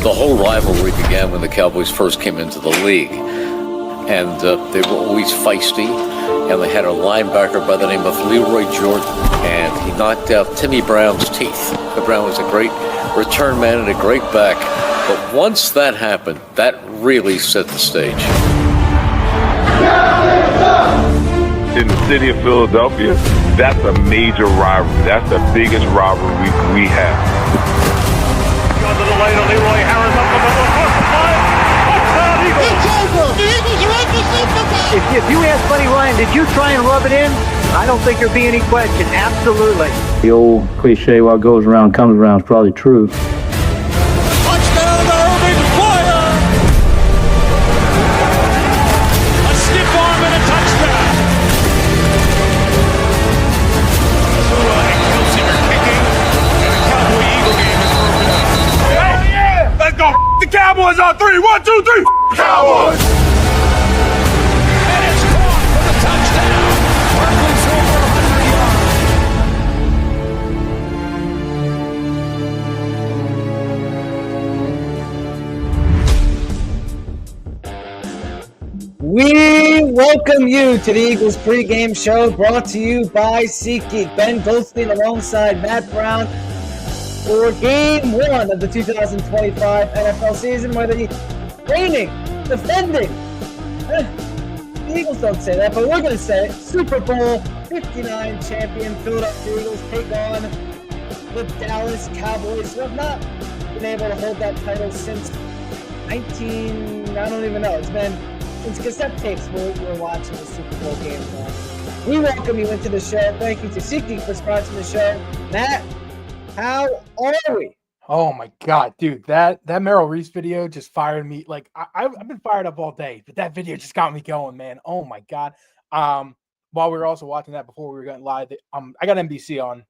The whole rivalry began when the Cowboys first came into the league. And they were always feisty. And they had a linebacker by the name of Leroy Jordan. And he knocked out Timmy Brown's teeth. Brown was a great return man and a great back. But once that happened, that really set the stage. In the city of Philadelphia, that's a major rivalry. That's the biggest rivalry we have. Under the lane on Leroy Harris up the middle, across the line. Touchdown, Eagles! It's over! The Eagles are in the Super Bowl! If you ask Buddy Ryan, did you try and rub it in? I don't think there'd be any question. Absolutely. The old cliche, what goes around comes around, is probably true. Touchdown to Irving Fire! A stiff arm and a touchdown! So Kelsey kicking, and the Cowboy-Eagle game is broken up. Hey, yeah! Let's go! The Cowboys on 3! 1, 2, 3! Cowboys! And it's caught for the touchdown! Barkley's over 100 yards. We welcome you to the Eagles pregame show brought to you by SeatGeek. Ben Goldstein alongside Matt Brown for Game 1 of the 2025 NFL season, where the reigning, defending, the Eagles don't say that, but we're going to say it, Super Bowl 59 champion Philadelphia Eagles take on the Dallas Cowboys, who have not been able to hold that title since I don't even know. It's been since cassette tapes we're watching the Super Bowl games on. We welcome you into the show. Thank you to SeatGeek for sponsoring the show. Matt, how are we? Oh my God, dude, that Merrill Reese video just fired me. Like I've been fired up all day, but that video just got me going, man. Oh my God. While we were also watching that before we were going live, I got NBC on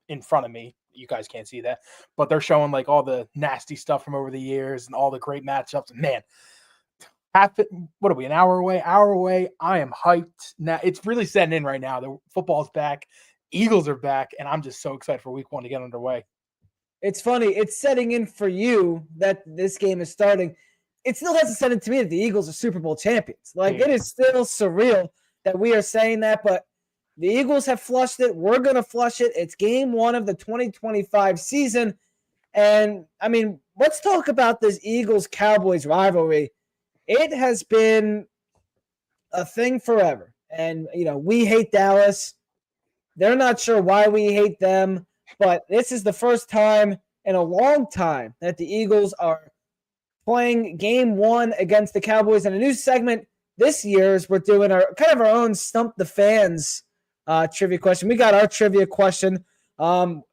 in front of me. You guys can't see that, but they're showing like all the nasty stuff from over the years and all the great matchups. And man, what are we, an hour away? I am hyped. Now it's really setting in right now. The football's back. Eagles are back, and I'm just so excited for week 1 to get underway. It's funny. It's setting in for you that this game is starting. It still hasn't set in to me that the Eagles are Super Bowl champions. Like, It is still surreal that we are saying that, but the Eagles have flushed it. We're going to flush it. It's game 1 of the 2025 season. And, I mean, let's talk about this Eagles-Cowboys rivalry. It has been a thing forever. And, we hate Dallas. They're not sure why we hate them, but this is the first time in a long time that the Eagles are playing game 1 against the Cowboys. And a new segment this year is we're doing our own Stump the Fans trivia question. We got our trivia question. We're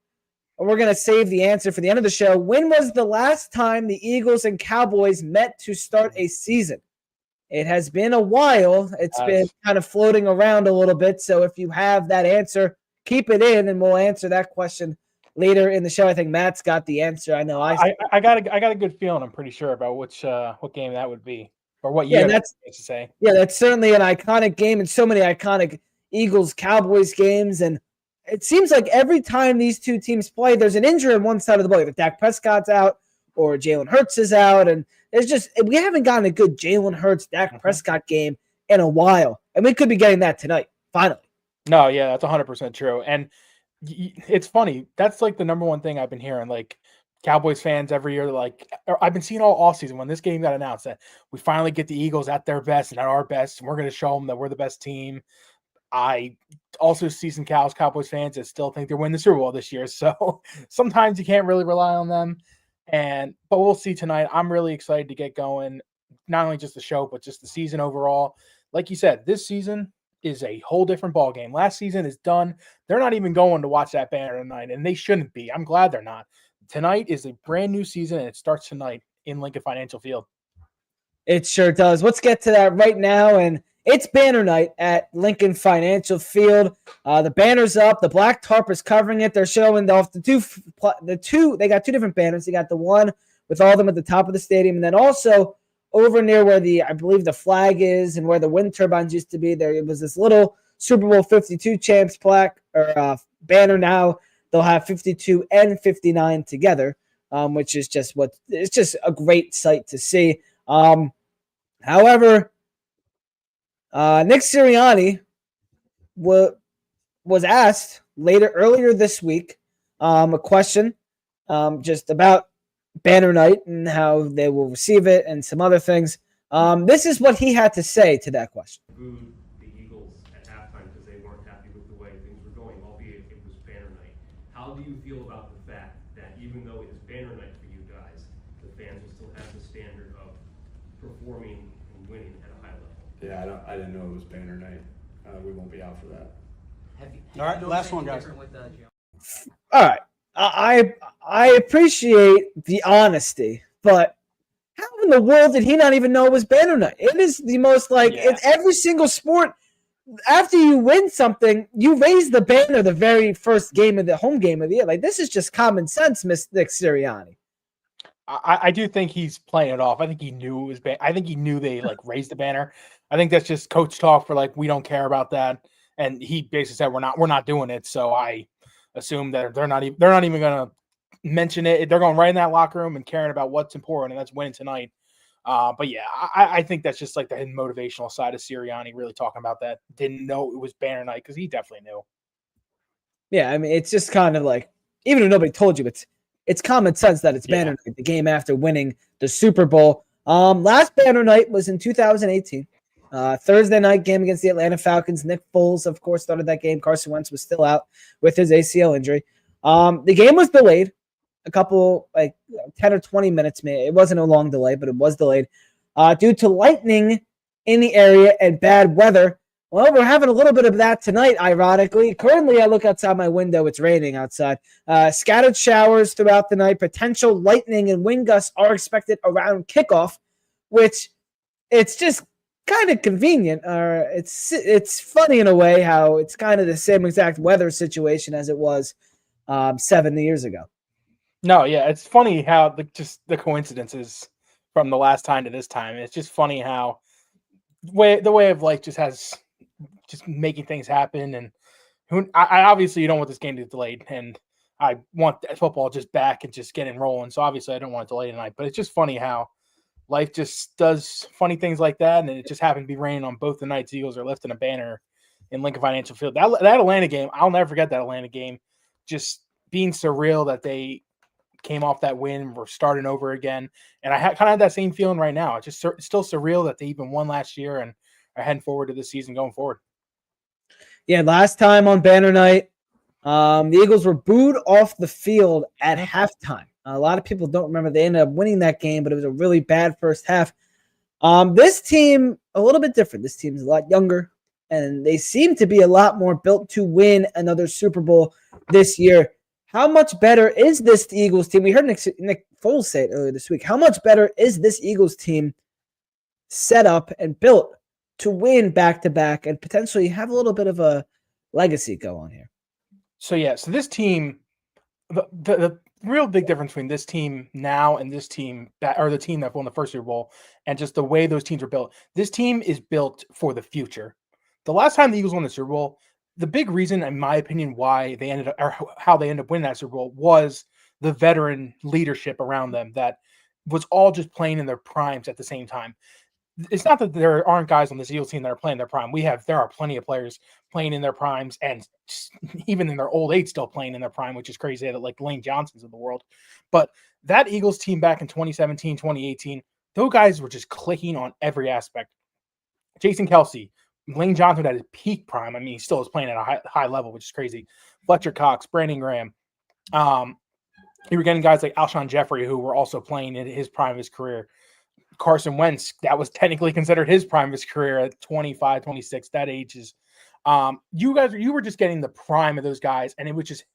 going to save the answer for the end of the show. When was the last time the Eagles and Cowboys met to start a season? It has been a while. It's been kind of floating around a little bit. So if you have that answer, keep it in, and we'll answer that question later in the show. I think Matt's got the answer. I know I got a good feeling. I'm pretty sure about what game that would be or what year. That's to say. Yeah, that's certainly an iconic game, and so many iconic Eagles Cowboys games. And it seems like every time these two teams play, there's an injury on one side of the ball. Either Dak Prescott's out or Jalen Hurts is out, and we haven't gotten a good Jalen Hurts, Dak Prescott game in a while. And we could be getting that tonight, finally. No, yeah, that's 100% true. And it's funny. That's like the number one thing I've been hearing. Like Cowboys fans every year, I've been seeing all offseason when this game got announced that we finally get the Eagles at their best and at our best, and we're going to show them that we're the best team. I also see some Cowboys fans that still think they're winning the Super Bowl this year. So sometimes you can't really rely on them. But we'll see tonight. I'm really excited to get going. Not only just the show, but just the season overall. Like you said, this season is a whole different ball game. Last season is done. They're not even going to watch that banner tonight, and they shouldn't be. I'm glad they're not. Tonight is a brand new season, and it starts tonight in Lincoln Financial Field. It sure does. Let's get to that right now, and it's banner night at Lincoln Financial Field. The banner's up. The black tarp is covering it. They're showing off the two. They got two different banners. They got the one with all of them at the top of the stadium, and then also over near where I believe the flag is and where the wind turbines used to be, there it was this little Super Bowl 52 champs plaque or banner. Now they'll have 52 and 59 together. which is just it's just a great sight to see. However, Nick Sirianni was asked earlier this week a question just about Banner Night and how they will receive it and some other things. This is what he had to say to that question. Booed the Eagles at halftime because they weren't happy with the way things were going, albeit it was Banner Night. How do you feel about the fact that even though it is Banner Night for you guys, the fans will still have the standard of performing and winning at a high level? Yeah, I didn't know it was Banner Night. We won't be out for that. All right, last one, guys. All right, I appreciate the honesty, but how in the world did he not even know it was Banner Night? It is the most in every single sport. After you win something, you raise the banner the very first game of the home game of the year. Like, this is just common sense, Miss Nick Sirianni. I do think he's playing it off. I think he knew it was. I think he knew they raised the banner. I think that's just coach talk for we don't care about that. And he basically said we're not doing it. So I assume that they're not even going to mention it. They're going right in that locker room and caring about what's important, and that's winning tonight. But yeah, I think that's just the hidden motivational side of Sirianni really talking about that. Didn't know it was Banner Night because he definitely knew. Yeah, I mean, it's just kind of even if nobody told you, it's common sense that it's Banner Night, the game after winning the Super Bowl. Last Banner Night was in 2018. Thursday night game against the Atlanta Falcons. Nick Foles, of course, started that game. Carson Wentz was still out with his ACL injury. The game was delayed a couple, 10 or 20 minutes. It wasn't a long delay, but it was delayed due to lightning in the area and bad weather. Well, we're having a little bit of that tonight, ironically. Currently, I look outside my window. It's raining outside. Scattered showers throughout the night. Potential lightning and wind gusts are expected around kickoff, which it's just kind of convenient. It's funny in a way how it's kind of the same exact weather situation as it was 7 years ago. No, yeah, it's funny how the coincidences from the last time to this time. It's just funny how the way of life just has just making things happen. And I obviously you don't want this game to get delayed, and I want football just back and just getting rolling. So obviously I don't want it delayed tonight. But it's just funny how life just does funny things like that, and it just happened to be raining on both the nights. Eagles are lifting a banner in Lincoln Financial Field. That Atlanta game, I'll never forget that Atlanta game. Just being surreal that they came off that win. We're starting over again, and I kind of had that same feeling right now. It's just still surreal that they even won last year and are heading forward to the season going forward. Yeah, last time on Banner Night, the Eagles were booed off the field at halftime. A lot of people don't remember they ended up winning that game, but it was a really bad first half. This team, a little bit different. This team's a lot younger, and they seem to be a lot more built to win another Super Bowl this year. How much better is this Eagles team? We heard Nick Foles say it earlier this week. How much better is this Eagles team set up and built to win back-to-back and potentially have a little bit of a legacy go on here? So this team, the real big difference between this team now and this team the team that won the first Super Bowl and just the way those teams were built. This team is built for the future. The last time the Eagles won the Super Bowl, the big reason, in my opinion, why they ended up or how they ended up winning that Super Bowl was the veteran leadership around them that was all just playing in their primes at the same time. It's not that there aren't guys on this Eagles team that are playing their prime. There are plenty of players playing in their primes and even in their old age still playing in their prime, which is crazy, like Lane Johnsons of the world. But that Eagles team back in 2017, 2018, those guys were just clicking on every aspect. Jason Kelce, Lane Johnson at his peak prime. I mean, he still is playing at a high level, which is crazy. Fletcher Cox, Brandon Graham. You were getting guys like Alshon Jeffrey, who were also playing in his prime of his career. Carson Wentz, that was technically considered his prime of his career at 25, 26. That age is you were just getting the prime of those guys, and it was just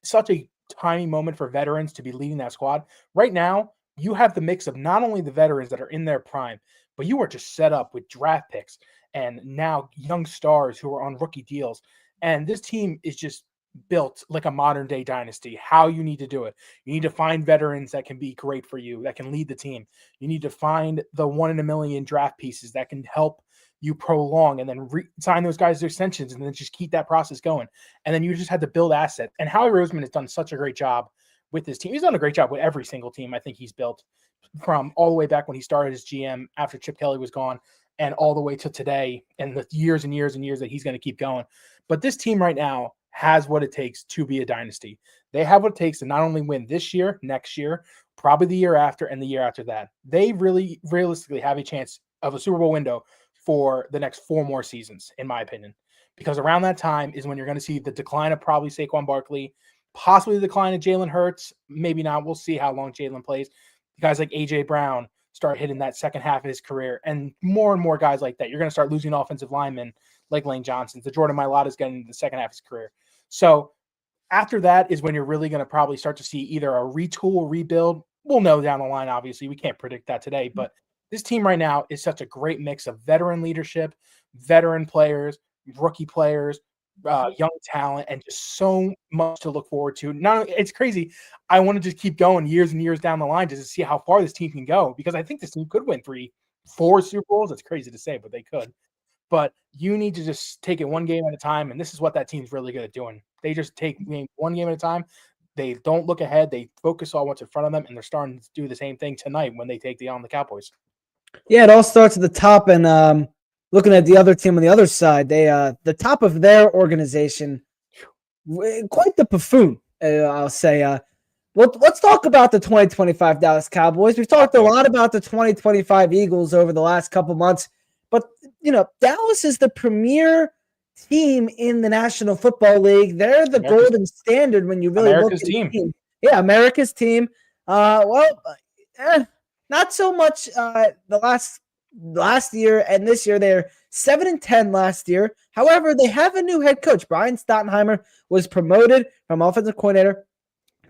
such a tiny moment for veterans to be leading that squad. Right now, you have the mix of not only the veterans that are in their prime, but you are just set up with draft picks and now young stars who are on rookie deals. And this team is just built like a modern day dynasty. How you need to do it. You need to find veterans that can be great for you, that can lead the team. You need to find the 1 in a million draft pieces that can help you prolong and then sign those guys to extensions and then just keep that process going. And then you just had to build assets. And Howie Roseman has done such a great job with this team. He's done a great job with every single team I think he's built, from all the way back when he started as GM after Chip Kelly was gone and all the way to today and the years and years and years that he's going to keep going. But this team right now has what it takes to be a dynasty. They have what it takes to not only win this year, next year, probably the year after, and the year after that. They really realistically have a chance of a Super Bowl window for the next 4 more seasons, in my opinion, because around that time is when you're going to see the decline of probably Saquon Barkley, possibly the decline of Jalen Hurts. Maybe not. We'll see how long Jalen plays. Guys like A.J. Brown start hitting that second half of his career, and more guys like that. You're going to start losing offensive linemen like Lane Johnson. The Jordan Mailata is getting the second half of his career. So after that is when you're really going to probably start to see either a retool, rebuild. We'll know down the line, obviously. We can't predict that today, but this team right now is such a great mix of veteran leadership, veteran players, rookie players, young talent, and just so much to look forward to. It's crazy. I want to just keep going years and years down the line just to see how far this team can go, because I think this team could win 3-4 Super Bowls. It's crazy to say, but they could. But you need to just take it one game at a time, and this is what that team's really good at doing. They just take one game at a time. They don't look ahead. They focus on what's in front of them, and they're starting to do the same thing tonight when they take on the Cowboys. Yeah, it all starts at the top, and looking at the other team on the other side, they the top of their organization, quite the buffoon, I'll say. Let's talk about the 2025 Dallas Cowboys. We've talked a lot about the 2025 Eagles over the last couple months, but Dallas is the premier team in the National Football League. They're the golden standard when you really America's look at the team. Yeah, America's team. Not so much the last year and this year. They're 7-10 last year. However, they have a new head coach. Brian Stottenheimer was promoted from offensive coordinator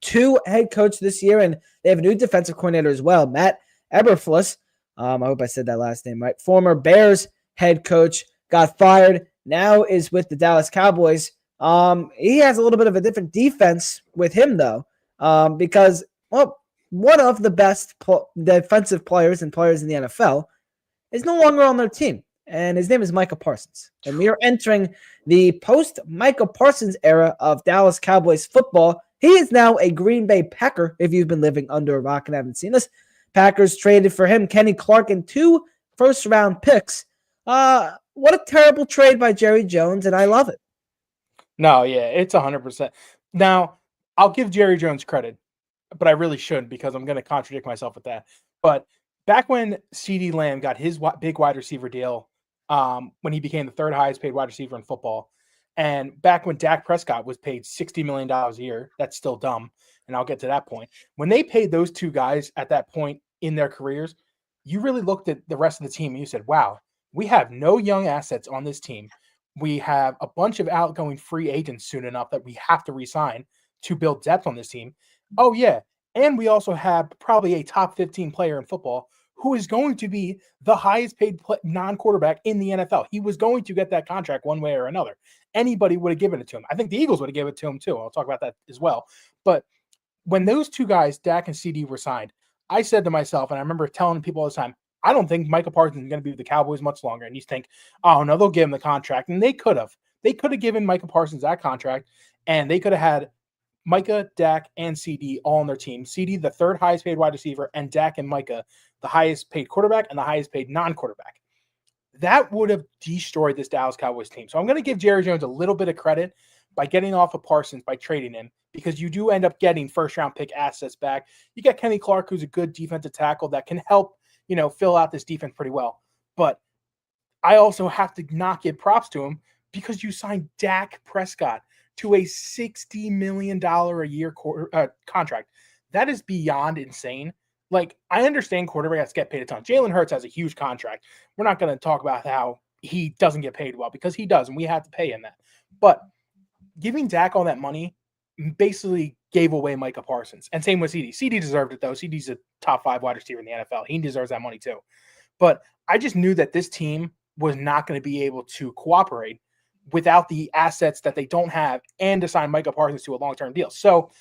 to head coach this year, and they have a new defensive coordinator as well, Matt Eberflus. I hope I said that last name right. Former Bears head coach, got fired, now is with the Dallas Cowboys. He has a little bit of a different defense with him, though, because, one of the best defensive players in the NFL is no longer on their team, and his name is Micah Parsons. And we are entering the post-Micah Parsons era of Dallas Cowboys football. He is now a Green Bay Packer, if you've been living under a rock and haven't seen this. Packers traded for him Kenny Clark and 2 first-round picks. What a terrible trade by Jerry Jones, and I love it. No, yeah, it's 100%. Now, I'll give Jerry Jones credit, but I really shouldn't, because I'm going to contradict myself with that. But back when CeeDee Lamb got his big wide receiver deal, when he became the 3rd highest paid wide receiver in football, and back when Dak Prescott was paid $60 million a year, that's still dumb, and I'll get to that point. When they paid those 2 guys at that point in their careers, you really looked at the rest of the team and you said, wow, we have no young assets on this team. We have a bunch of outgoing free agents soon enough that we have to re-sign to build depth on this team. Oh, yeah. And we also have probably a top 15 player in football who is going to be the highest paid non-quarterback in the NFL. He was going to get that contract one way or another. Anybody would have given it to him. I think the Eagles would have given it to him too. I'll talk about that as well. But when those 2 guys, Dak and CD, were signed, I said to myself, and I remember telling people all the time, I don't think Micah Parsons is going to be with the Cowboys much longer. And you think, oh, no, they'll give him the contract. And they could have. They could have given Micah Parsons that contract, and they could have had Micah, Dak, and CD all on their team. CD, the 3rd highest paid wide receiver, and Dak and Micah, the highest paid quarterback and the highest paid non-quarterback. That would have destroyed this Dallas Cowboys team. So I'm going to give Jerry Jones a little bit of credit by getting off of Parsons, by trading him, because you do end up getting first-round pick assets back. You get Kenny Clark, who's a good defensive tackle that can help, fill out this defense pretty well. But I also have to not give props to him because you signed Dak Prescott to a $60 million a year contract. That is beyond insane. Like, I understand quarterbacks get paid a ton. Jalen Hurts has a huge contract. We're not going to talk about how he doesn't get paid well, because he does, and we have to pay him that. But giving Dak all that money basically gave away Micah Parsons. And same with CD. CD deserved it, though. CD's a top 5 wide receiver in the NFL. He deserves that money, too. But I just knew that this team was not going to be able to cooperate without the assets that they don't have and to sign Micah Parsons to a long-term deal. So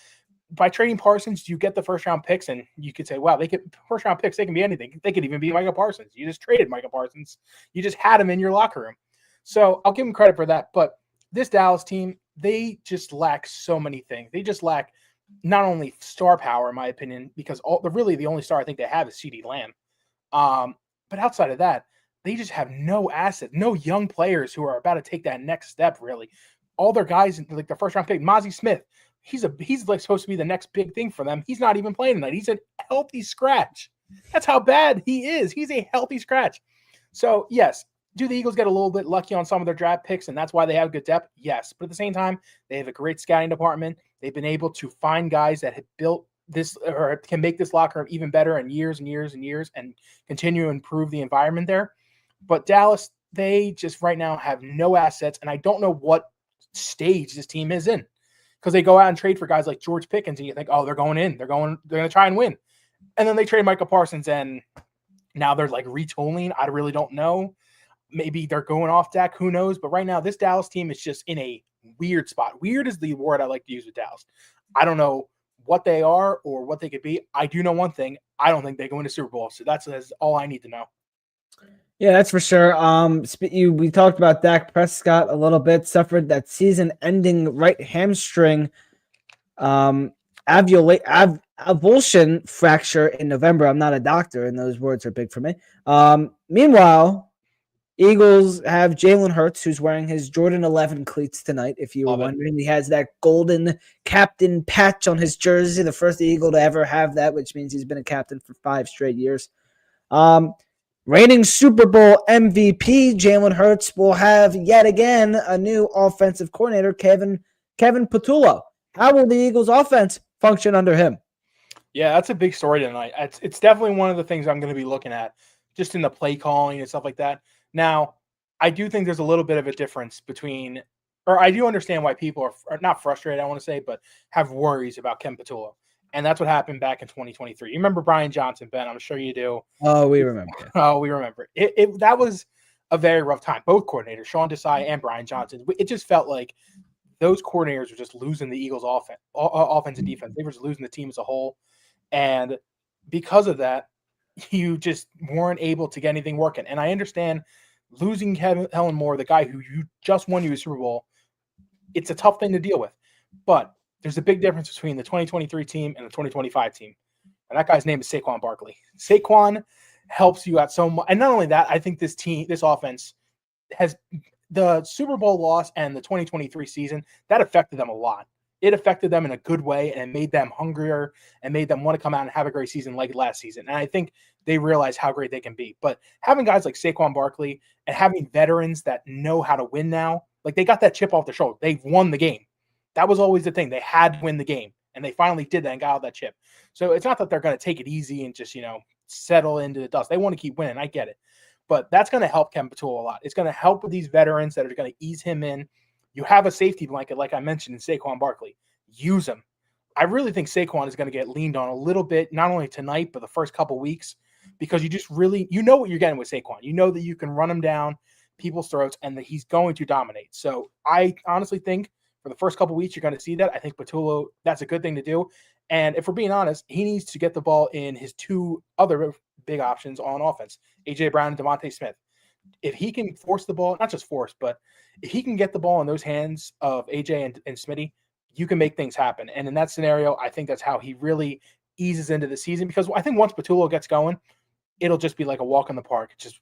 by trading Parsons, you get the first-round picks, and you could say, wow, first-round picks, they can be anything. They could even be Micah Parsons. You just traded Micah Parsons. You just had him in your locker room. So I'll give him credit for that. But this Dallas team, they just lack so many things. They just lack not only star power, in my opinion, because the only star I think they have is CeeDee Lamb. But outside of that, they just have no assets, no young players who are about to take that next step, really. All their guys, like the first round pick, Mozzie Smith, he's like supposed to be the next big thing for them. He's not even playing tonight. He's a healthy scratch. That's how bad he is. He's a healthy scratch. So, yes, do the Eagles get a little bit lucky on some of their draft picks, and that's why they have good depth? Yes. But at the same time, they have a great scouting department. They've been able to find guys that have built this or can make this locker room even better in years and years and years and continue to improve the environment there. But Dallas, they just right now have no assets, and I don't know what stage this team is in because they go out and trade for guys like George Pickens, and you think, oh, they're going in. They're going to try and win. And then they trade Michael Parsons, and now they're like retooling. I really don't know. Maybe they're going off Dak. Who knows? But right now, this Dallas team is just in a weird spot. Weird is the word I like to use with Dallas. I don't know what they are or what they could be. I do know one thing. I don't think they go into Super Bowl. So that's all I need to know. Yeah, that's for sure. We talked about Dak Prescott a little bit. Suffered that season-ending right hamstring avulsion fracture in November. I'm not a doctor, and those words are big for me. Meanwhile, Eagles have Jalen Hurts, who's wearing his Jordan 11 cleats tonight. If you were wondering, he has that golden captain patch on his jersey, the first Eagle to ever have that, which means he's been a captain for 5 straight years. Reigning Super Bowl MVP Jalen Hurts will have yet again a new offensive coordinator, Kevin Patullo. How will the Eagles' offense function under him? Yeah, that's a big story tonight. It's definitely one of the things I'm going to be looking at, just in the play calling and stuff like that. Now, I do think there's a little bit of a difference between, or I do understand why people are not frustrated, I want to say, but have worries about Ken Patullo. And that's what happened back in 2023. You remember Brian Johnson, Ben? I'm sure you do. Oh, we remember. Oh, we remember. That was a very rough time. Both coordinators, Sean Desai and Brian Johnson. It just felt like those coordinators were just losing the Eagles' offense and defense. They were just losing the team as a whole. And because of that, you just weren't able to get anything working. And I understand losing Helen Moore, the guy who you just won you a Super Bowl, it's a tough thing to deal with. But there's a big difference between the 2023 team and the 2025 team. And that guy's name is Saquon Barkley. Saquon helps you out so much. And not only that, I think this offense has the Super Bowl loss and the 2023 season, that affected them a lot. It affected them in a good way, and it made them hungrier and made them want to come out and have a great season like last season. And I think they realize how great they can be. But having guys like Saquon Barkley and having veterans that know how to win now, like they got that chip off their shoulder. They've won the game. That was always the thing. They had to win the game, and they finally did that and got out that chip. So it's not that they're going to take it easy and just, settle into the dust. They want to keep winning. I get it. But that's going to help Ken Patullo a lot. It's going to help with these veterans that are going to ease him in. You have a safety blanket, like I mentioned, in Saquon Barkley. Use him. I really think Saquon is going to get leaned on a little bit, not only tonight, but the first couple weeks, because you just really, what you're getting with Saquon. You know that you can run him down people's throats and that he's going to dominate. So I honestly think for the first couple weeks, you're going to see that. I think Patullo, that's a good thing to do. And if we're being honest, he needs to get the ball in his 2 other big options on offense, A.J. Brown and Devontae Smith. If he can force the ball, not just force, but if he can get the ball in those hands of A.J. and Smitty, you can make things happen. And in that scenario, I think that's how he really eases into the season, because I think once Patullo gets going, it'll just be like a walk in the park. Just,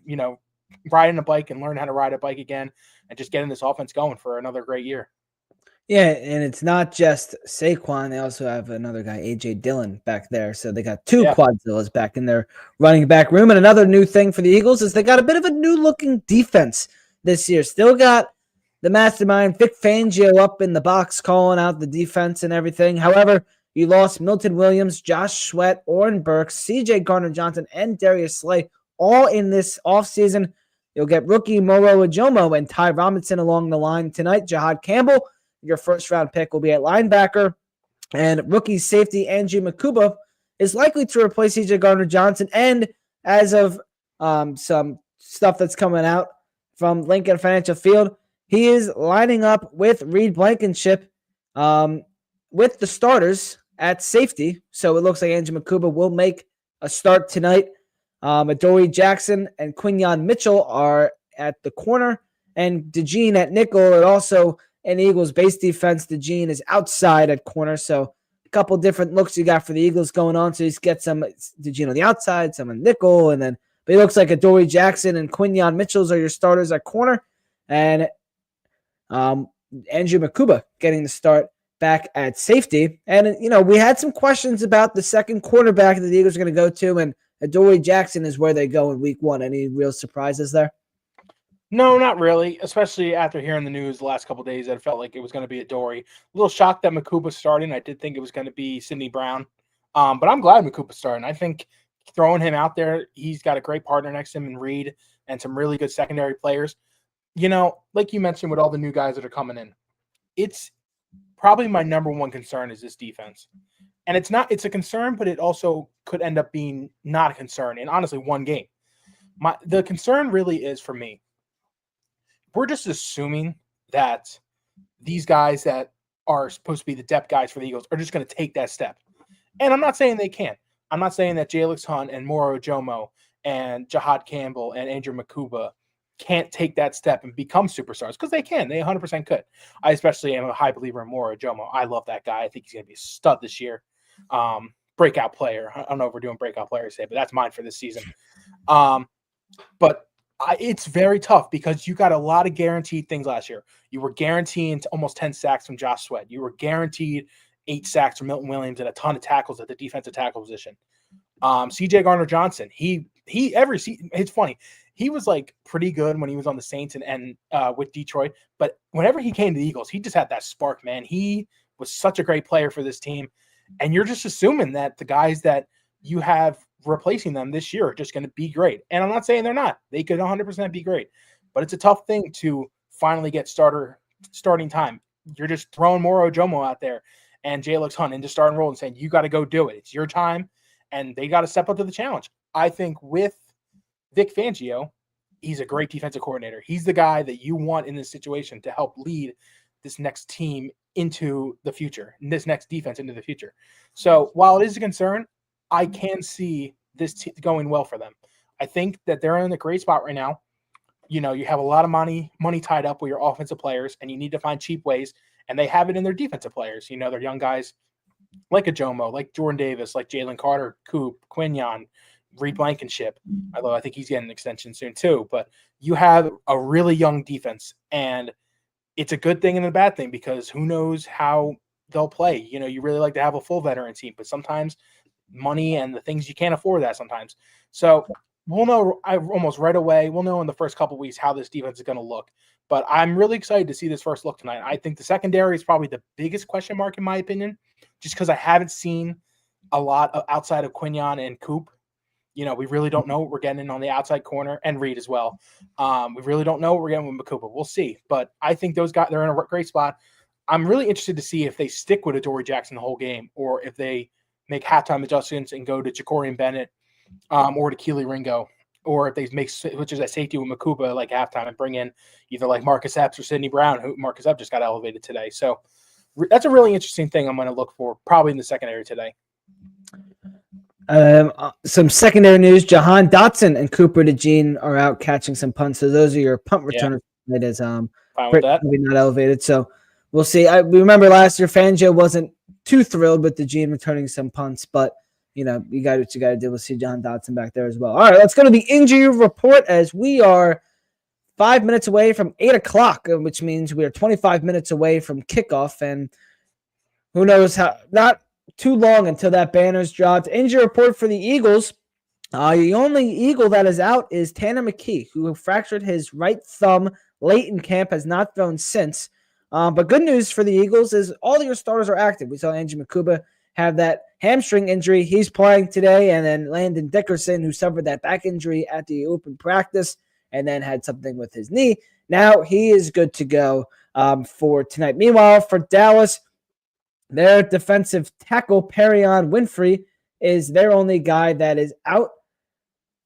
riding a bike and learn how to ride a bike again and just getting this offense going for another great year. Yeah, and it's not just Saquon. They also have another guy, A.J. Dillon, back there. So they got 2 Quadzillas back in their running back room. And another new thing for the Eagles is they got a bit of a new-looking defense this year. Still got the mastermind, Vic Fangio, up in the box calling out the defense and everything. However, you lost Milton Williams, Josh Sweat, Oren Burks, C.J. Gardner-Johnson, and Darius Slay all in this offseason. You'll get rookie Moro Ajomo and Ty Robinson along the line tonight. Jahad Campbell, your first-round pick, will be at linebacker. And rookie safety Angie Makuba is likely to replace C.J. Gardner-Johnson. And as of some stuff that's coming out from Lincoln Financial Field, he is lining up with Reed Blankenship with the starters at safety. So it looks like Angie Makuba will make a start tonight. Adoree Jackson and Quinyon Mitchell are at the corner, and DeJean at nickel. And also in Eagles base defense, DeJean is outside at corner. So couple different looks you got for the Eagles going on. So he's get some on the outside, some on nickel, and then but it looks like Adoree Jackson and Quinyon Mitchells are your starters at corner, and Andrew Makuba getting the start back at safety. And we had some questions about the second quarterback that the Eagles are going to go to, and Adoree Jackson is where they go in week 1. Any real surprises there? No, not really, especially after hearing the news the last couple of days that it felt like it was going to be Adoree. A little shocked that Makuba's starting. I did think it was going to be Sidney Brown, but I'm glad Makuba's starting. I think throwing him out there, he's got a great partner next to him in Reed and some really good secondary players. Like you mentioned with all the new guys that are coming in, it's probably my number one concern is this defense. And it's a concern, but it also could end up being not a concern in honestly one game. The concern really is for me, we're just assuming that these guys that are supposed to be the depth guys for the Eagles are just going to take that step. And I'm not saying they can't. I'm not saying that Jalix Hunt and Moro Ojomo and Jahad Campbell and Andrew Makuba can't take that step and become superstars, because they can. They 100% could. I especially am a high believer in Moro Ojomo. I love that guy. I think he's going to be a stud this year. Breakout player. I don't know if we're doing breakout players today, but that's mine for this season. But it's very tough because you got a lot of guaranteed things last year. You were guaranteeing almost 10 sacks from Josh Sweat. You were guaranteed 8 sacks from Milton Williams and a ton of tackles at the defensive tackle position. CJ Gardner-Johnson, it's funny. He was like pretty good when he was on the Saints and with Detroit, but whenever he came to the Eagles, he just had that spark, man. He was such a great player for this team. And you're just assuming that the guys that you have replacing them this year are just going to be great. And I'm not saying they're not. They could 100% be great. But it's a tough thing to finally get starting time. You're just throwing Moro Ojomo out there and Jalix Hunt into starting role and saying, you got to go do it. It's your time, and they got to step up to the challenge. I think with Vic Fangio, he's a great defensive coordinator. He's the guy that you want in this situation to help lead this next team into the future, and this next defense into the future. So while it is a concern, I can see this going well for them. I think that they're in a great spot right now. You have a lot of money tied up with your offensive players, and you need to find cheap ways, and they have it in their defensive players. They're young guys like Ojomo, like Jordan Davis, like Jalen Carter, Coop, Quinyon, Reed Blankenship, although I think he's getting an extension soon too. But you have a really young defense, and it's a good thing and a bad thing because who knows how they'll play. You really like to have a full veteran team, but sometimes money and the things you can't afford that sometimes. So we'll know almost right away. We'll know in the first couple of weeks how this defense is going to look. But I'm really excited to see this first look tonight. I think the secondary is probably the biggest question mark in my opinion, just because I haven't seen a lot outside of Quinyon and Coop. We really don't know what we're getting on the outside corner, and Reed as well. We really don't know what we're getting with Makuba. We'll see. But I think those guys, they're in a great spot. I'm really interested to see if they stick with Adoree Jackson the whole game, or if they make halftime adjustments and go to Jacorian Bennett or to Keely Ringo, or if they make switches at safety with Makuba like halftime and bring in either like Marcus Epps or Sidney Brown, who Marcus Epps just got elevated today. So that's a really interesting thing I'm going to look for probably in the secondary today. Some secondary news: Jahan Dotson and Cooper DeJean are out catching some punts. So those are your punt returners. Yeah. It is probably not elevated. So we'll see. We remember last year Fangio wasn't too thrilled with DeJean returning some punts, but you got what you got to do. We'll see Jahan Dotson back there as well. All right, let's go to the injury report as we are 5 minutes away from 8:00, which means we are 25 minutes away from kickoff, and who knows how not too long until that banner's dropped. Injury report for the Eagles. The only Eagle that is out is Tanner McKee, who fractured his right thumb late in camp, has not thrown since. But good news for the Eagles is all your starters are active. We saw Andrew Makuba have that hamstring injury. He's playing today. And then Landon Dickerson, who suffered that back injury at the open practice and then had something with his knee. Now he is good to go for tonight. Meanwhile, for Dallas, their defensive tackle, Perion Winfrey, is their only guy that is out.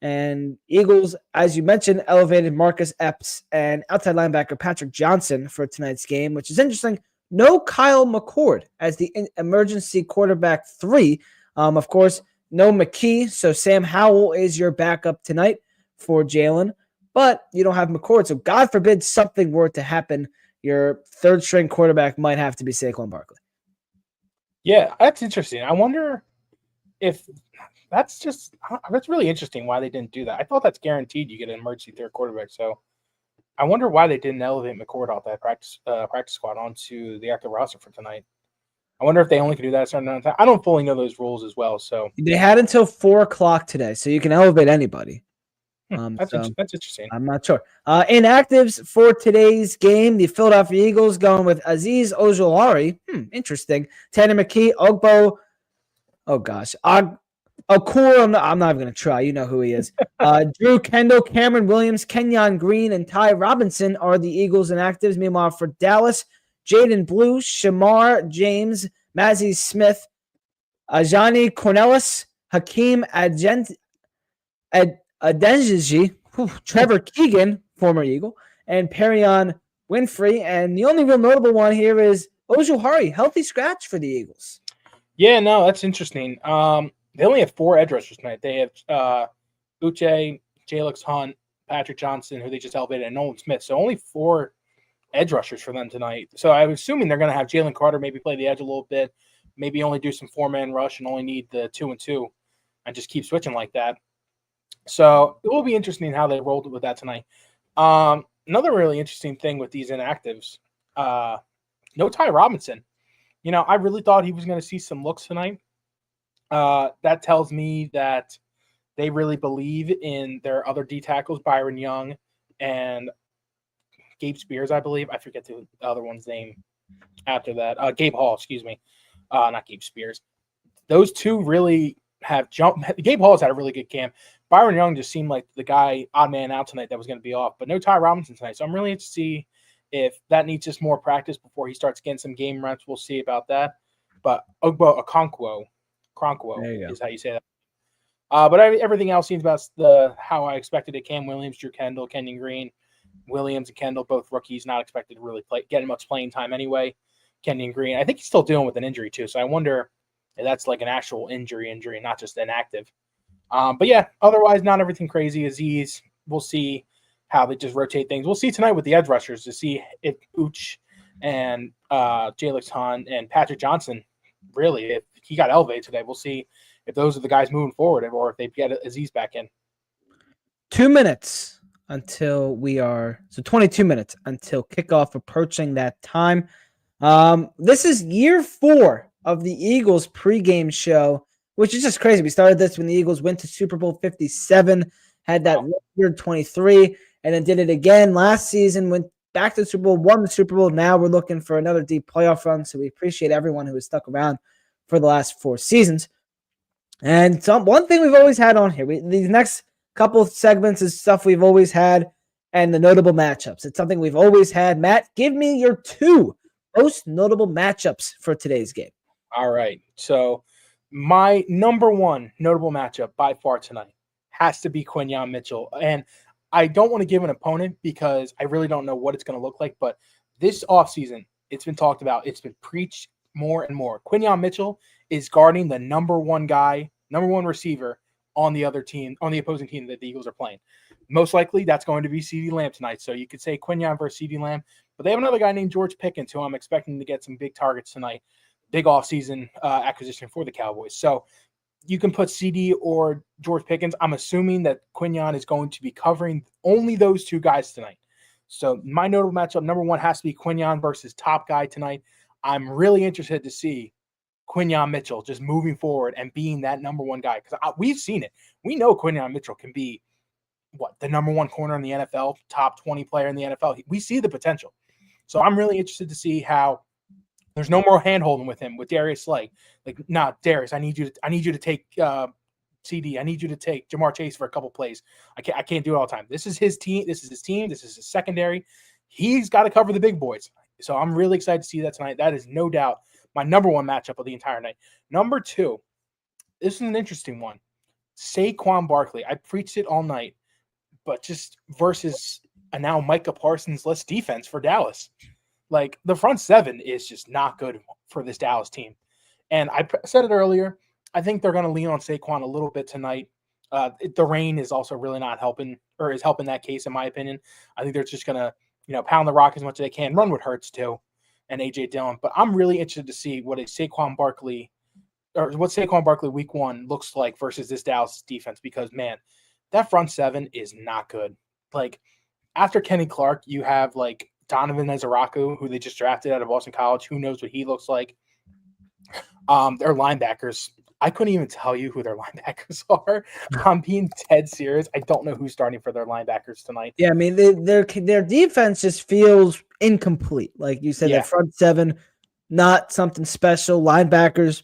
And Eagles, as you mentioned, elevated Marcus Epps and outside linebacker Patrick Johnson for tonight's game, which is interesting. No Kyle McCord as the emergency quarterback 3. Of course, no McKee, so Sam Howell is your backup tonight for Jalen, but you don't have McCord, so God forbid something were to happen, your third-string quarterback might have to be Saquon Barkley. Yeah, that's interesting. I wonder if that's really interesting why they didn't do that. I thought that's guaranteed you get an emergency third quarterback. So I wonder why they didn't elevate McCord off that practice squad onto the active roster for tonight. I wonder if they only can do that at a certain amount of time. I don't fully know those rules as well. So They had until 4:00 today, so you can elevate anybody. that's interesting. I'm not sure. Inactives for today's game: the Philadelphia Eagles going with Azeez Ojulari. Interesting. Tanner McKee, Ogbo. Oh gosh, Okur. I'm not even gonna try. You know who he is. Drew Kendall, Cameron Williams, Kenyon Green, and Ty Robinson are the Eagles inactives. Meanwhile, for Dallas, Jaden Blue, Shamar James, Mazzy Smith, Ajani Cornelis, Hakeem Adeniji, Trevor Keegan, former Eagle, and Perion Winfrey. And the only real notable one here is Ojuhari, healthy scratch for the Eagles. Yeah, no, that's interesting. They only have 4 edge rushers tonight. They have Uche, Jalix Hunt, Patrick Johnson, who they just elevated, and Nolan Smith. So only 4 edge rushers for them tonight. So I'm assuming they're going to have Jalen Carter maybe play the edge a little bit, maybe only do some 4-man rush and only need the 2-and-2 and just keep switching like that. So it will be interesting how they rolled with that tonight. Another really interesting thing with these inactives, no Ty Robinson. I really thought he was going to see some looks tonight. That tells me that they really believe in their other D tackles, Byron Young and Gabe Spears, I believe. I forget the other one's name after that. Gabe Hall, excuse me. Not Gabe Spears. Those two really have jumped. Gabe Hall's had a really good camp. Byron Young just seemed like the guy, odd man out tonight, that was going to be off. But no Ty Robinson tonight. So I'm really interested to see if that needs just more practice before he starts getting some game reps. We'll see about that. But Okonkwo is how you say that. But everything else seems about how I expected it. Cam Williams, Drew Kendall, Kenyon Green, Williams and Kendall, both rookies, not expected to really get much playing time anyway. Kenyon Green, I think he's still dealing with an injury too. So I wonder if that's like an actual injury, not just inactive. But yeah, otherwise not everything crazy. Azeez, we'll see how they just rotate things. We'll see tonight with the edge rushers to see if Uch and Jalix Hunt and Patrick Johnson, really, if he got elevated today, we'll see if those are the guys moving forward or if they get Azeez back in. 2 minutes until 22 minutes until kickoff, approaching that time. This is year 4 of the Eagles pregame show, which is just crazy. We started this when the Eagles went to Super Bowl 57, had that record 23, and then did it again last season, went back to the Super Bowl, won the Super Bowl. Now we're looking for another deep playoff run, so we appreciate everyone who has stuck around for the last 4 seasons. And one thing we've always had on here, these next couple of segments is stuff we've always had, and the notable matchups. It's something we've always had. Matt, give me your 2 most notable matchups for today's game. All right. So my number 1 notable matchup by far tonight has to be Quinyon Mitchell. And I don't want to give an opponent because I really don't know what it's going to look like. But this offseason, it's been talked about. It's been preached more and more. Quinyon Mitchell is guarding the number 1 receiver on the other team, on the opposing team that the Eagles are playing. Most likely that's going to be CeeDee Lamb tonight. So you could say Quinyon versus CeeDee Lamb. But they have another guy named George Pickens who I'm expecting to get some big targets tonight. Big offseason acquisition for the Cowboys. So you can put CD or George Pickens. I'm assuming that Quinyon is going to be covering only those 2 guys tonight. So my notable matchup, number 1, has to be Quinyon versus top guy tonight. I'm really interested to see Quinyon Mitchell just moving forward and being that number 1 guy because we've seen it. We know Quinyon Mitchell can be the number 1 corner in the NFL, top 20 player in the NFL. We see the potential. So I'm really interested to see how there's no more hand-holding with him, with Darius Slay. Darius, I need you to take CD. I need you to take Jamar Chase for a couple plays. I can't do it all the time. This is his team. This is his secondary. He's got to cover the big boys. So I'm really excited to see that tonight. That is no doubt my number 1 matchup of the entire night. Number 2, this is an interesting one. Saquon Barkley. I preached it all night, but just versus a now Micah Parsons-less defense for Dallas. Like, the front 7 is just not good for this Dallas team. And I said it earlier, I think they're going to lean on Saquon a little bit tonight. The rain is also really not helping, or is helping that case, in my opinion. I think they're just going to, pound the rock as much as they can, run with Hurts too. and A.J. Dillon. But I'm really interested to see what Saquon Barkley week 1 looks like versus this Dallas defense because, man, that front seven is not good. Like, after Kenny Clark, you have, like, Donovan Ezaraku, who they just drafted out of Boston College. Who knows what he looks like? Their linebackers, I couldn't even tell you who their linebackers are. I'm being dead serious. I don't know who's starting for their linebackers tonight. Yeah, I mean, their defense just feels incomplete. Like you said, that front seven, not something special. Linebackers,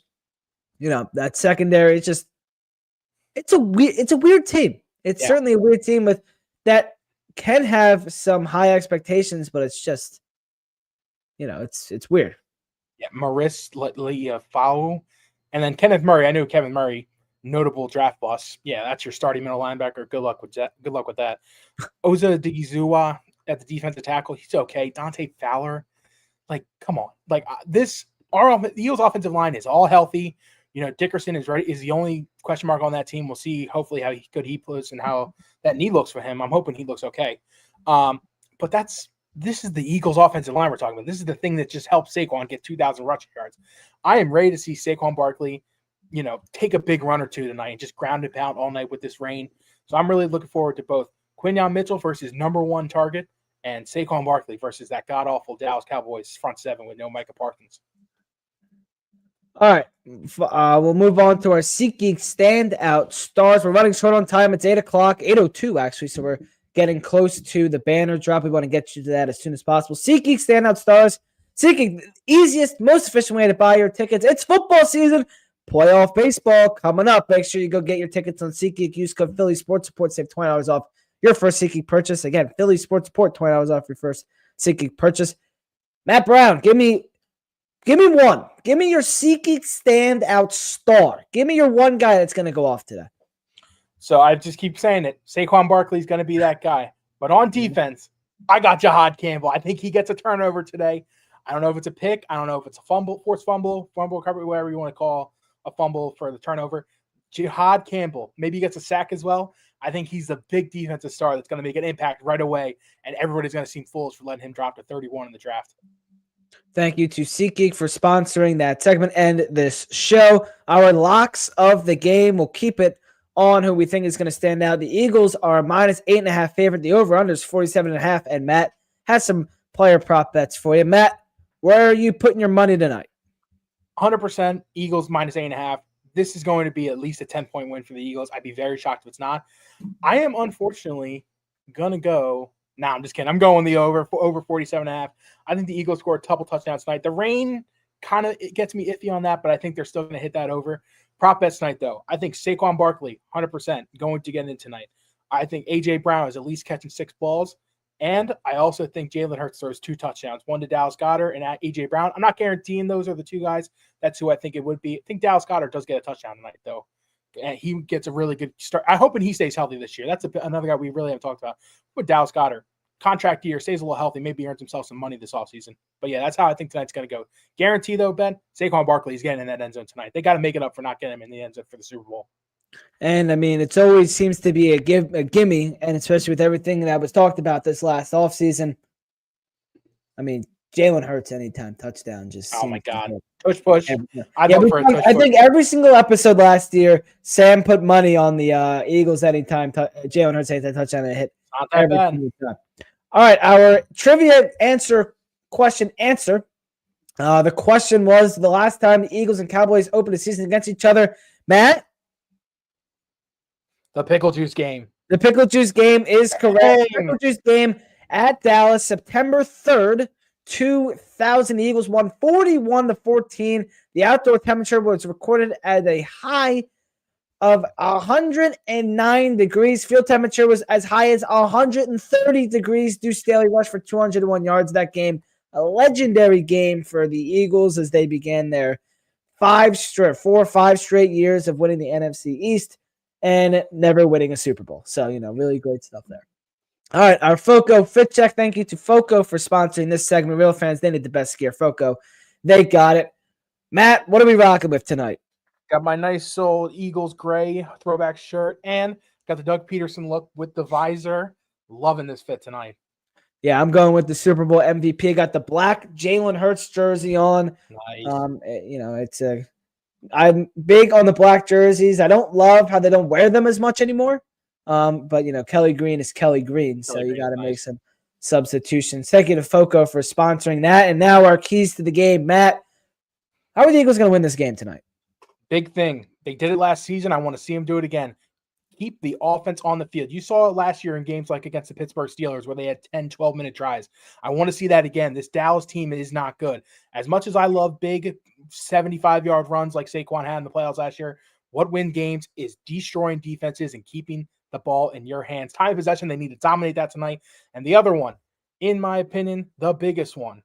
that secondary, it's a weird team. It's certainly a weird team with that can have some high expectations, but it's just, it's weird. Yeah, Maurice Leafau, and then Kenneth Murray. I knew Kevin Murray, notable draft bust. Yeah, that's your starting middle linebacker. Good luck with that. Oza Digizua at the defensive tackle. He's okay. Dante Fowler, like, come on. Like, the Eagles' offensive line is all healthy. Dickerson is ready. Is the only question mark on that team. We'll see, hopefully, how good he plays and how that knee looks for him. I'm hoping he looks okay. But this is the Eagles' offensive line we're talking about. This is the thing that just helps Saquon get 2,000 rushing yards. I am ready to see Saquon Barkley, take a big run or two tonight and just ground and pound all night with this rain. So I'm really looking forward to both Quinyon Mitchell versus number 1 target and Saquon Barkley versus that god-awful Dallas Cowboys front seven with no Micah Parsons. All right. We'll move on to our SeatGeek standout stars. We're running short on time. It's 8 o'clock, 8:02 actually, so we're getting close to the banner drop. We want to get you to that as soon as possible. SeatGeek standout stars. SeatGeek, the easiest, most efficient way to buy your tickets. It's football season. Playoff baseball coming up. Make sure you go get your tickets on SeatGeek. Use code Philly Sports Support. Save $20 off your first SeatGeek purchase. Again, Philly Sports Support, $20 off your first SeatGeek purchase. Matt Brown, give me one. Give me your SeatGeek standout star. Give me your one guy that's going to go off today. So I just keep saying it. Saquon Barkley is going to be that guy. But on defense, I got Jahad Campbell. I think he gets a turnover today. I don't know if it's a pick. I don't know if it's a forced fumble recovery, whatever you want to call a fumble for the turnover. Jahad Campbell, maybe he gets a sack as well. I think he's the big defensive star that's going to make an impact right away, and everybody's going to seem fools for letting him drop to 31 in the draft. Thank you to SeatGeek for sponsoring that segment and this show. Our locks of the game, we'll keep it on who we think is going to stand out. The Eagles are minus 8.5 favorite. The over-under is 47.5, and Matt has some player prop bets for you. Matt, where are you putting your money tonight? 100% Eagles minus 8.5. This is going to be at least a 10-point win for the Eagles. I'd be very shocked if it's not. I am unfortunately going to go. Nah, I'm just kidding. I'm going the over 47.5. I think the Eagles score a couple touchdowns tonight. The rain kind of gets me iffy on that, but I think they're still going to hit that over. Prop bets tonight, though. I think Saquon Barkley, 100%, going to get in tonight. I think A.J. Brown is at least catching 6 balls. And I also think Jalen Hurts throws 2 touchdowns, one to Dallas Goedert and A.J. Brown. I'm not guaranteeing those are the 2 guys. That's who I think it would be. I think Dallas Goedert does get a touchdown tonight, though. And he gets a really good start. I'm hoping he stays healthy this year. That's another guy we really haven't talked about. With Dallas Goedert, contract year, stays a little healthy, maybe earns himself some money this offseason. But yeah, that's how I think tonight's going to go. Guarantee, though, Ben, Saquon Barkley is getting in that end zone tonight. They got to make it up for not getting him in the end zone for the Super Bowl. And I mean, it's always seems to be a gimme, and especially with everything that was talked about this last offseason. I mean, Jalen Hurts anytime touchdown just. Oh my God, push! I think every single episode last year, Sam put money on the Eagles anytime Jalen Hurts anytime touchdown and hit. Not that bad. All right, our trivia question answer. The question was the last time the Eagles and Cowboys opened a season against each other. Matt. The pickle juice game. The pickle juice game is correct. Pickle juice game at Dallas, September 3rd, 2000. The Eagles won 41-14. The outdoor temperature was recorded at a high of 109 degrees. Field temperature was as high as 130 degrees. Deuce Staley rushed for 201 yards that game. A legendary game for the Eagles as they began their 4 or 5 straight years of winning the NFC East and never winning a Super Bowl. So, really great stuff there. All right, our Foco Fit Check. Thank you to Foco for sponsoring this segment. Real fans, they need the best gear. Foco, they got it. Matt, what are we rocking with tonight? Got my nice old Eagles gray throwback shirt and got the Doug Peterson look with the visor. Loving this fit tonight. Yeah, I'm going with the Super Bowl MVP. I got the black Jalen Hurts jersey on. Nice. I'm big on the black jerseys. I don't love how they don't wear them as much anymore. But Kelly Green is Kelly Green, so you got to make some substitutions. Thank you to Foco for sponsoring that. And now our keys to the game, Matt. How are the Eagles going to win this game tonight? Big thing. They did it last season. I want to see them do it again. Keep the offense on the field. You saw it last year in games like against the Pittsburgh Steelers where they had 10, 12-minute drives. I want to see that again. This Dallas team is not good. As much as I love big 75-yard runs like Saquon had in the playoffs last year, what wins games is destroying defenses and keeping the ball in your hands. Time of possession, they need to dominate that tonight. And the other one, in my opinion, the biggest one,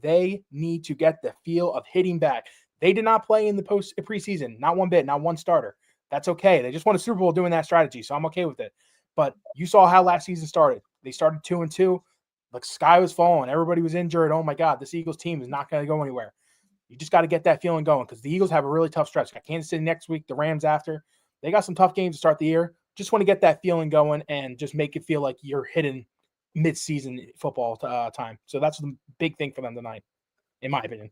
they need to get the feel of hitting back. They did not play in the preseason, not one bit, not one starter. That's okay. They just won a Super Bowl doing that strategy, so I'm okay with it. But you saw how last season started. They started 2-2. The sky was falling. Everybody was injured. Oh, my God, this Eagles team is not going to go anywhere. You just got to get that feeling going because the Eagles have a really tough stretch. Got Kansas City next week, the Rams after. They got some tough games to start the year. Just want to get that feeling going and just make it feel like you're hitting mid-season football time. So that's the big thing for them tonight, in my opinion.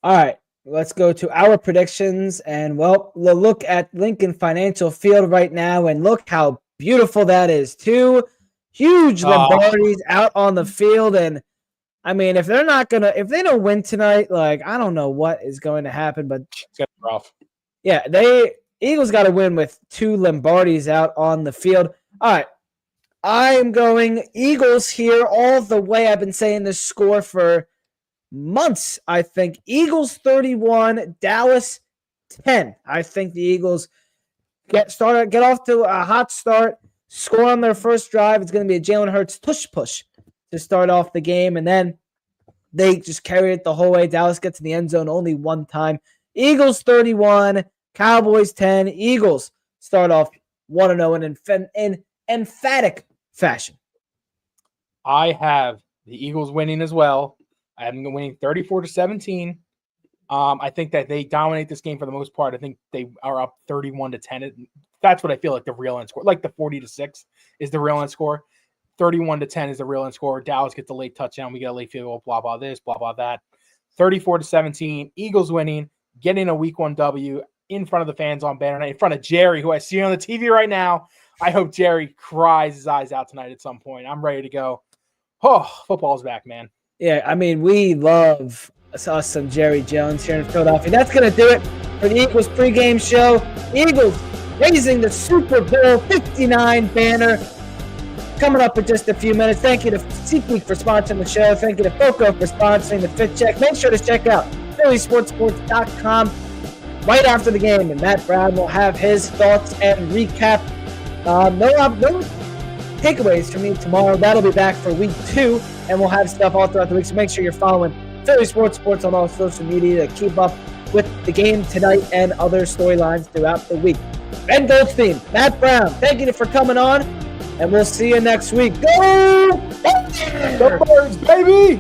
All right. Let's go to our predictions. And, well, look at Lincoln Financial Field right now, and look how beautiful that is. 2 huge Lombardis out on the field. And, I mean, if they don't win tonight, I don't know what is going to happen. But it's going to be rough. Yeah, Eagles got to win with 2 Lombardis out on the field. All right. I'm going Eagles here all the way. I've been saying this score for months, I think. Eagles 31, Dallas 10. I think the Eagles get off to a hot start, score on their first drive. It's going to be a Jalen Hurts push to start off the game, and then they just carry it the whole way. Dallas gets in the end zone only one time. Eagles 31, Cowboys 10. Eagles start off 1-0 in emphatic fashion. I have the Eagles winning as well. I have them winning 34-17. I think that they dominate this game for the most part. I think they are up 31-10. That's what I feel like the real end score. Like the 40-6 is the real end score. 31-10 is the real end score. Dallas gets a late touchdown. We get a late field goal, blah, blah, this, blah, blah, that. 34-17. Eagles winning, getting a week 1 W in front of the fans on Banner Night, in front of Jerry, who I see on the TV right now. I hope Jerry cries his eyes out tonight at some point. I'm ready to go. Oh, football's back, man. Yeah, I mean, we love us some Jerry Jones here in Philadelphia. That's going to do it for the Eagles pregame show. Eagles raising the Super Bowl 59 banner. Coming up in just a few minutes. Thank you to SeatGeek for sponsoring the show. Thank you to Foco for sponsoring the Fit Check. Make sure to check out PhillySportSports.com right after the game, and Matt Brown will have his thoughts and recap. No takeaways from me tomorrow. That'll be back for week 2, and we'll have stuff all throughout the week. So make sure you're following Philly Sports on all social media to keep up with the game tonight and other storylines throughout the week. Ben Goldstein, Matt Brown, thank you for coming on, and we'll see you next week. Go! Go Birds, baby!